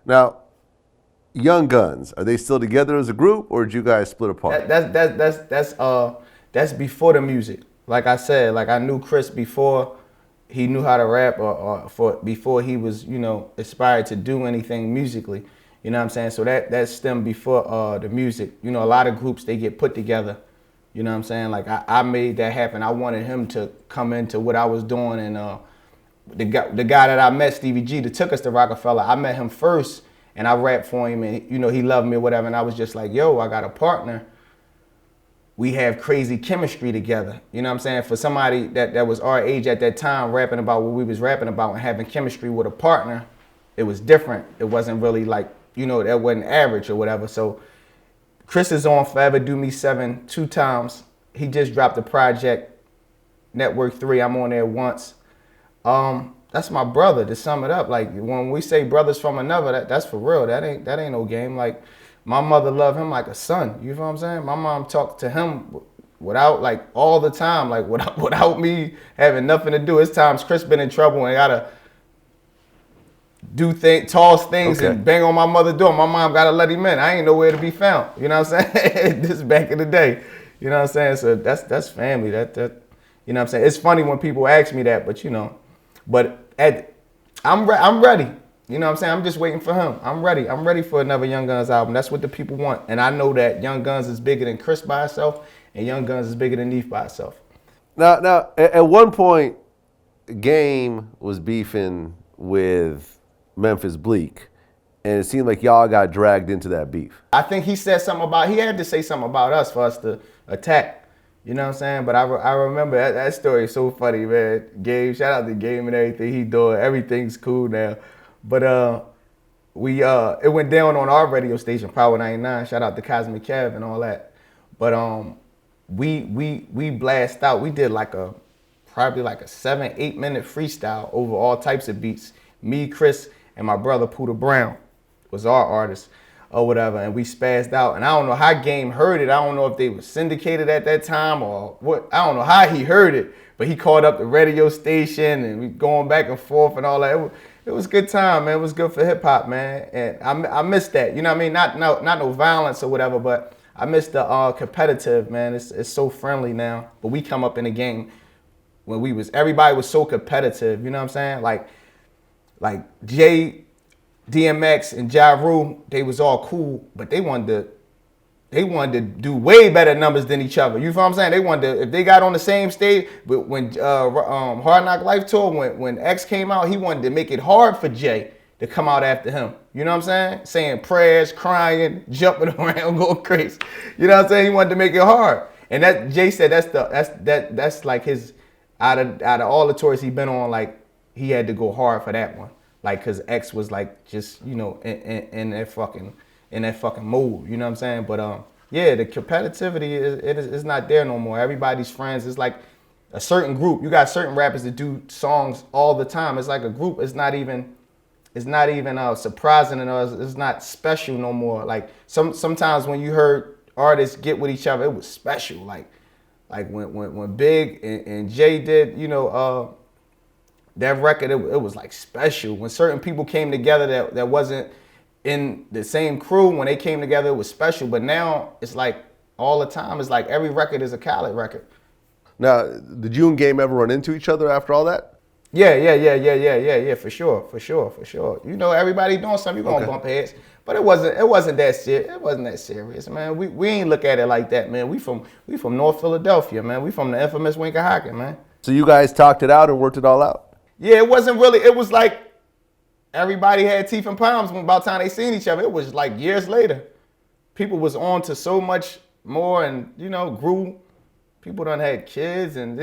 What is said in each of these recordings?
Now, Young Gunz, are they still together as a group, or did you guys split apart? That's before the music. Like I said, like I knew Chris before he knew how to rap, or before he was, aspired to do anything musically. You know what I'm saying? So that stemmed before the music. You know, a lot of groups, they get put together. You know what I'm saying? Like I made that happen. I wanted him to come into what I was doing, and the guy that I met, Stevie G, that took us to Rockefeller, I met him first, and I rapped for him, and he loved me or whatever, and I was just like, yo, I got a partner. We have crazy chemistry together. You know what I'm saying? For somebody that was our age at that time, rapping about what we was rapping about and having chemistry with a partner, it was different. It wasn't really like, that wasn't average or whatever. So Chris is on Forever Do Me 7 2 times. He just dropped the project, Network 3. I'm on there once. That's my brother, to sum it up. Like, when we say brothers from another, that's for real. That ain't no game. Like, my mother loved him like a son. You know what I'm saying? My mom talked to him without, like, all the time, like, without me having nothing to do. It's times Chris been in trouble and gotta toss things and bang on my mother's door. My mom gotta let him in. I ain't nowhere to be found. You know what I'm saying? This is back in the day. You know what I'm saying? So that's family. That you know what I'm saying? It's funny when people ask me that, but I'm ready. You know what I'm saying? I'm just waiting for him. I'm ready. I'm ready for another Young Gunz album. That's what the people want. And I know that Young Gunz is bigger than Chris by itself, and Young Gunz is bigger than Neef by itself. Now, at one point, Game was beefing with Memphis Bleak, and it seemed like y'all got dragged into that beef. I think he had to say something about us for us to attack. You know what I'm saying? But I remember that story is so funny, man. Game, shout out to Game and everything he doing. Everything's cool now. But it went down on our radio station, Power 99. Shout out to Cosmic Kev and all that. But we blast out. We did probably like a 7-8 minute freestyle over all types of beats. Me, Chris, and my brother Pooter Brown was our artist or whatever, and we spazzed out. And I don't know how Game heard it. I don't know if they were syndicated at that time or what. I don't know how he heard it, but he called up the radio station and we going back and forth and all that. It was a good time, man. It was good for hip hop, man. And I miss that. You know what I mean? Not no violence or whatever, but I miss the competitive, man. It's so friendly now. But we come up in the game when everybody was so competitive. You know what I'm saying? Like Jay, DMX, and Ja Rule, they was all cool, but they wanted to do way better numbers than each other. You know what I'm saying? They wanted to, if they got on the same stage, but when Hard Knock Life tour, when X came out, he wanted to make it hard for Jay to come out after him. You know what I'm saying? Saying prayers, crying, jumping around, going crazy. You know what I'm saying? He wanted to make it hard. And that Jay said that's like his, out of all the tours he been on, like he had to go hard for that one. Like, cause X was like just, in that fucking mode, you know what I'm saying? But yeah, the competitivity is not there no more. Everybody's friends. It's like a certain group. You got certain rappers that do songs all the time. It's like a group. It's not even surprising, and it's not special no more. Like sometimes when you heard artists get with each other, it was special. Like when Big and Jay did, that record, it was like special. When certain people came together that wasn't in the same crew, when they came together, it was special. But now it's like all the time. It's like every record is a Khaled record. Now, did you and Game ever run into each other after all that? Yeah, for sure. Everybody doing something, you're gonna bump heads. But it wasn't that serious. It wasn't that serious, man. We ain't look at it like that, man. We from North Philadelphia, man. We from the infamous Winker-Hocken, man. So you guys talked it out and worked it all out? Yeah, it wasn't really, it was like everybody had teeth and palms when about the time they seen each other. It was like years later. People was on to so much more and, grew. People done had kids and,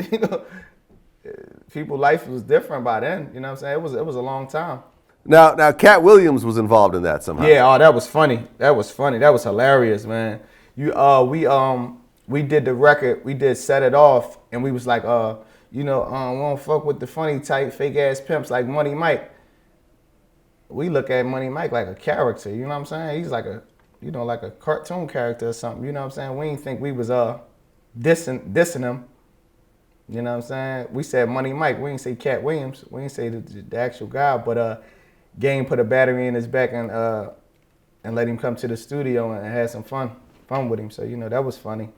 people life was different by then. You know what I'm saying? It was a long time. Now, Cat Williams was involved in that somehow. Yeah, that was funny. That was hilarious, man. We did the record, we did Set It Off, and we was like, we don't fuck with the funny type fake ass pimps like Money Mike. We look at Money Mike like a character, you know what I'm saying? He's like like a cartoon character or something, you know what I'm saying? We didn't think we was dissing him. You know what I'm saying? We said Money Mike, we didn't say Cat Williams, we didn't say the actual guy, but Game put a battery in his back and let him come to the studio and had some fun with him. So, you know, that was funny.